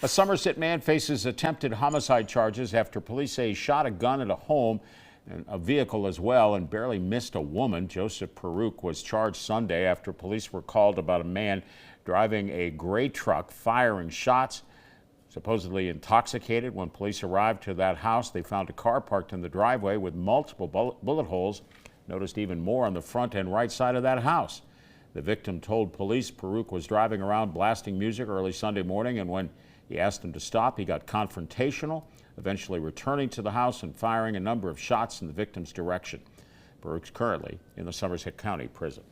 A Somerset man faces attempted homicide charges after police say he shot a gun at a home and a vehicle as well and barely missed a woman. Joseph Peruk was charged Sunday after police were called about a man driving a gray truck firing shots. Supposedly intoxicated, when police arrived to that house, they found a car parked in the driveway with multiple bullet holes. Noticed even more on the front and right side of that house. The victim told police Peruk was driving around blasting music early Sunday morning, and when he asked him to stop, he got confrontational, eventually returning to the house and firing a number of shots in the victim's direction. Peruk's currently in the Somerset County prison.